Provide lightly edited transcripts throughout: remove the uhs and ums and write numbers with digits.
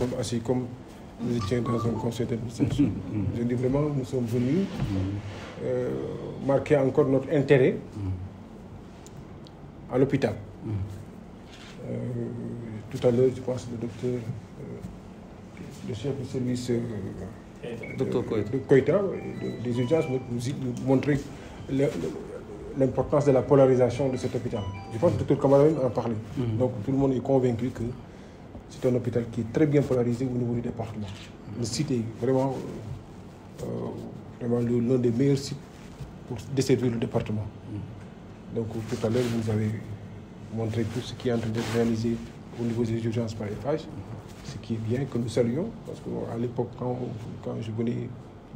Nous sommes assis comme nous étions dans un conseil d'administration. Je dis vraiment, nous sommes venus marquer encore notre intérêt à l'hôpital. Tout à l'heure, je pense que le docteur, le chef du service de Koïta, des urgences, nous montrait l'importance de la polarisation de cet hôpital. Je pense que le docteur Kamara en parlait. Donc tout le monde est convaincu que c'est un hôpital qui est très bien polarisé au niveau du département. Le site est vraiment, l'un des meilleurs sites pour desservir le département. Donc tout à l'heure, vous avez montré tout ce qui est en train d'être réalisé au niveau des urgences par Eiffage, ce qui est bien, que nous saluons, parce qu'à l'époque, quand je venais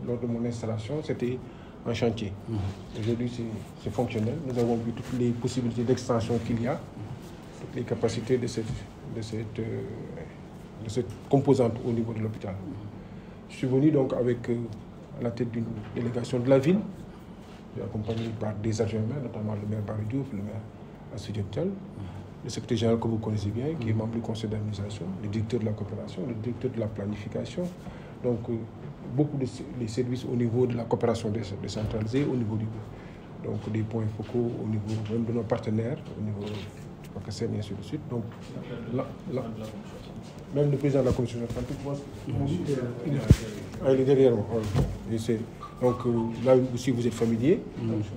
lors de mon installation, c'était un chantier. Aujourd'hui, c'est fonctionnel. Nous avons vu toutes les possibilités d'extension qu'il y a, toutes les capacités de cette composante au niveau de l'hôpital. Je suis venu donc avec à la tête d'une délégation de la ville, accompagné par des adjoints maires, notamment le maire Barry Diouf, le maire Assoudiab Thial, le secrétaire général que vous connaissez bien, qui est membre du conseil d'administration, le directeur de la coopération, le directeur de la planification. Donc, beaucoup de services au niveau de la coopération décentralisée, au niveau donc des points focaux, au niveau même de nos partenaires, au niveau du PACASEN et ainsi de suite. Donc, même le président de la commission de santé, il est derrière moi. Donc là aussi, vous êtes familier,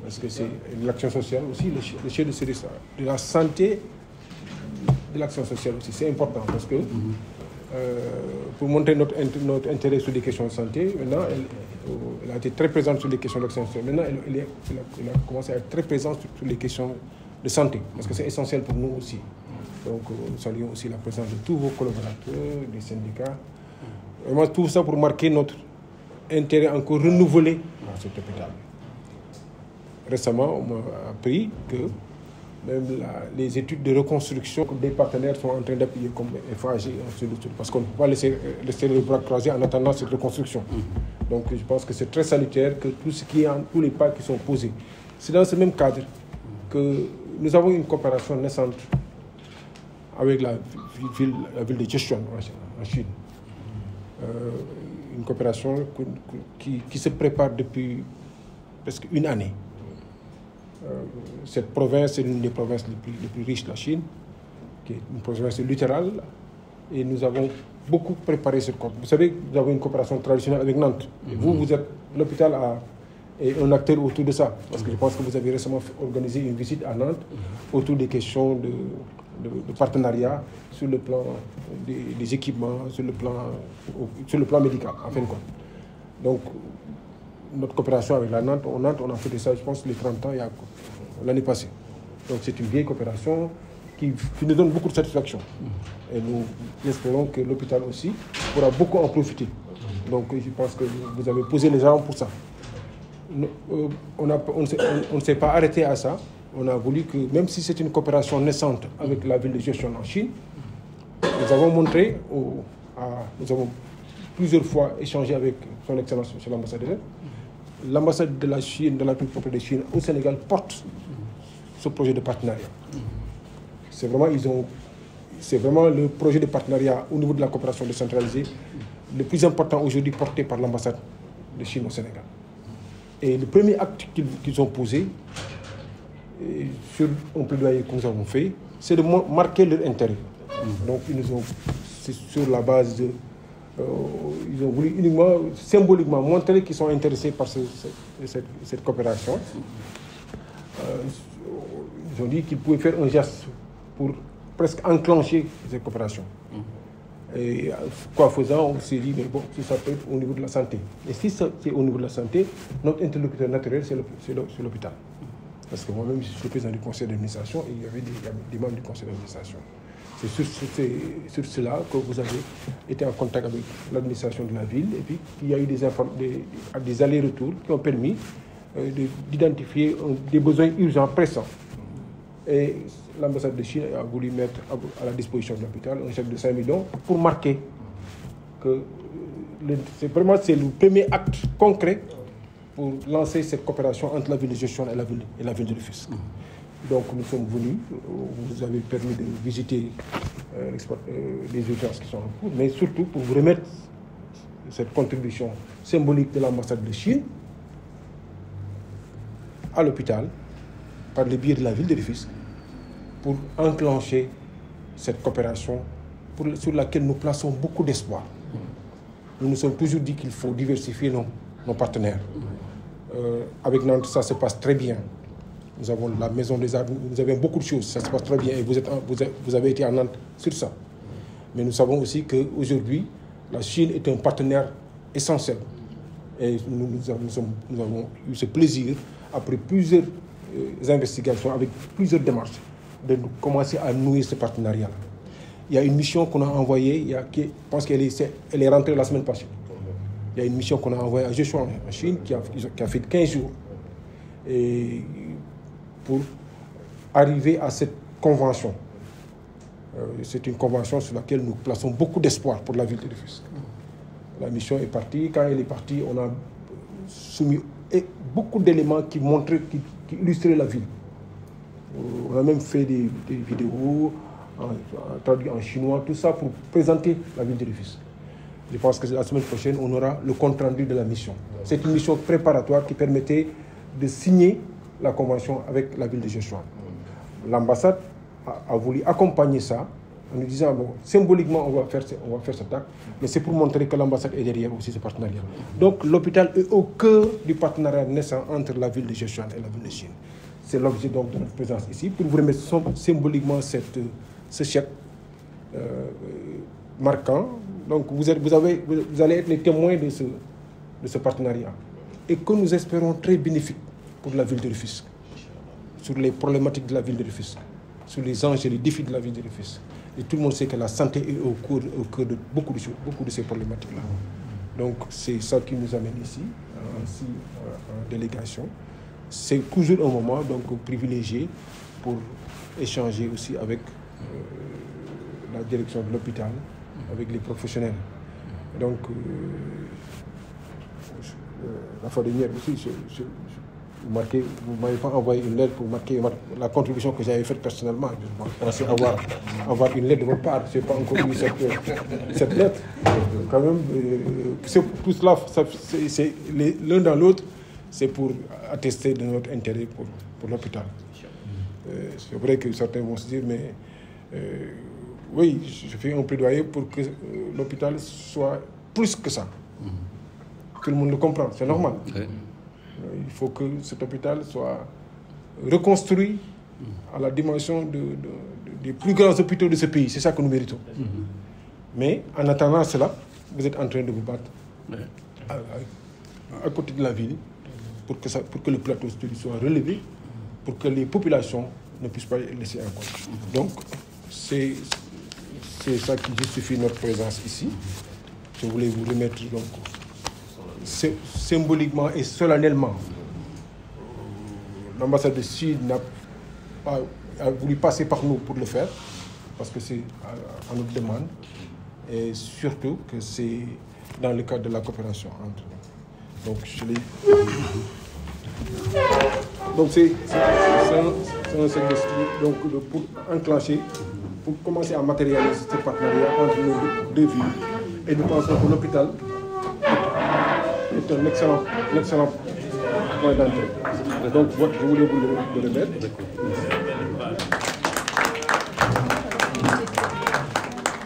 parce que c'est l'action sociale aussi, le chef de service de la santé, de l'action sociale aussi. C'est important parce que pour montrer notre intérêt sur les questions de santé, maintenant, elle a été très présente sur les questions d'action sociale. Maintenant, elle a commencé à être très présente sur les questions de santé, parce que c'est essentiel pour nous aussi. Donc, nous saluons aussi la présence de tous vos collaborateurs, des syndicats. Vraiment, tout ça pour marquer notre intérêt encore renouvelé à cet hôpital. Récemment, on m'a appris que même les études de reconstruction des partenaires sont en train d'appuyer comme FAG, parce qu'on ne peut pas laisser les bras croisés en attendant cette reconstruction. Donc, je pense que c'est très salutaire que tous les pas qui sont posés. C'est dans ce même cadre que nous avons une coopération naissante avec la ville de Zhejiang en Chine. Une coopération qui se prépare depuis presque une année. Cette province est l'une des provinces les plus riches de la Chine, qui est une province littérale, et nous avons beaucoup préparé cette coopération. Vous savez, nous avons une coopération traditionnelle avec Nantes. Et vous êtes l'hôpital est un acteur autour de ça, parce que je pense que vous avez récemment organisé une visite à Nantes autour des questions de partenariat sur le plan des équipements, sur le plan médical, en fin de compte. Donc, notre coopération avec la Nantes, on a fait ça, je pense, les 30 ans, l'année passée. Donc, c'est une vieille coopération qui nous donne beaucoup de satisfaction. Et nous espérons que l'hôpital aussi pourra beaucoup en profiter. Donc, je pense que vous avez posé les gens pour ça. On ne s'est pas arrêté à ça. On a voulu que, même si c'est une coopération naissante avec la ville de Zhejiang en Chine, nous avons montré, nous avons plusieurs fois échangé avec son Excellence, M. l'ambassadeur. L'ambassade de la Chine, de la République populaire de Chine au Sénégal porte ce projet de partenariat. C'est vraiment le projet de partenariat au niveau de la coopération décentralisée le plus important aujourd'hui porté par l'ambassade de Chine au Sénégal. Et le premier acte qu'ils ont posé, sur un plaidoyer que nous avons fait, c'est de marquer leur intérêt. Donc, c'est sur la base de... ils ont voulu uniquement, symboliquement, montrer qu'ils sont intéressés par cette coopération. Ils ont dit qu'ils pouvaient faire un geste pour presque enclencher cette coopération. Et quoi faisant, on s'est dit, mais bon, si ça peut être au niveau de la santé. Et si c'est au niveau de la santé, notre interlocuteur naturel, c'est l'hôpital. Parce que moi-même, je suis président du conseil d'administration et il y avait des membres du conseil d'administration. C'est sur cela que vous avez été en contact avec l'administration de la ville et puis il y a eu des allers-retours qui ont permis d'identifier des besoins urgents pressants. Et l'ambassade de Chine a voulu mettre à la disposition de l'hôpital un chèque de 5 millions pour marquer que c'est le premier acte concret pour lancer cette coopération entre la ville de Zhejiang et la ville de Rufisque. Donc nous sommes venus, vous avez permis de visiter les urgences qui sont en cours, mais surtout pour vous remettre cette contribution symbolique de l'ambassade de Chine à l'hôpital par le biais de la ville de Rufisque pour enclencher cette coopération sur laquelle nous plaçons beaucoup d'espoir. Nous nous sommes toujours dit qu'il faut diversifier nos partenaires. Avec Nantes, ça se passe très bien. Nous avons la Maison des Arts, nous avons beaucoup de choses, ça se passe très bien et vous avez été à Nantes sur ça. Mais nous savons aussi qu'aujourd'hui, la Chine est un partenaire essentiel. Et nous avons eu ce plaisir, après plusieurs investigations, avec plusieurs démarches, de commencer à nouer ce partenariat. Il y a une mission qu'on a envoyée, je pense qu'elle est rentrée la semaine passée. Il y a une mission qu'on a envoyée à Zhejiang, en Chine, qui a fait 15 jours. Et pour arriver à cette convention. C'est une convention sur laquelle nous plaçons beaucoup d'espoir pour la ville de Rufisque. La mission est partie. Quand elle est partie, on a soumis beaucoup d'éléments qui montraient, qui illustraient la ville. On a même fait des vidéos traduites en chinois, tout ça pour présenter la ville de Rufisque. Je pense que la semaine prochaine, on aura le compte-rendu de la mission. C'est une mission préparatoire qui permettait de signer la convention avec la ville de Zhejiang. L'ambassade a voulu accompagner ça en nous disant, bon, symboliquement, on va faire cet acte, mais c'est pour montrer que l'ambassade est derrière aussi ce partenariat. Donc l'hôpital est au cœur du partenariat naissant entre la ville de Zhejiang et la ville de Chine. C'est l'objet donc de notre présence ici, pour vous remettre symboliquement ce chèque marquant. Donc vous allez être les témoins de ce partenariat et que nous espérons très bénéfique pour la ville de Rufisque, sur les problématiques de la ville de Rufisque, sur les enjeux et les défis de la ville de Rufisque. Et tout le monde sait que la santé est au cœur de beaucoup de ces problématiques-là. Donc c'est ça qui nous amène ici, en délégation. C'est toujours un moment donc privilégié pour échanger aussi avec la direction de l'hôpital, avec les professionnels. Donc, la fois dernière aussi, vous ne m'avez pas envoyé une lettre pour marquer la contribution que j'avais faite personnellement. Je pensais avoir une lettre de votre part. Je n'ai pas encore eu cette lettre. Quand même, tout cela, c'est l'un dans l'autre, c'est pour attester de notre intérêt pour l'hôpital. C'est vrai que certains vont se dire, mais oui, je fais un plaidoyer pour que l'hôpital soit plus que ça. Tout le monde le comprend, c'est normal. Il faut que cet hôpital soit reconstruit à la dimension des plus grands hôpitaux de ce pays. C'est ça que nous méritons. Mais en attendant cela, vous êtes en train de vous battre à côté de la ville pour que le plateau soit relevé, pour que les populations ne puissent pas laisser un compte. Donc, c'est ça qui justifie notre présence ici. Je voulais vous remettre donc symboliquement et solennellement. L'ambassade de Chine a voulu passer par nous pour le faire, parce que c'est à notre demande, et surtout que c'est dans le cadre de la coopération entre nous. Donc, c'est un service pour enclencher, pour commencer à matérialiser ce partenariat entre nos deux villes. Et nous pensons que l'hôpital est un excellent point d'entrée. Donc, je voulais vous le remettre.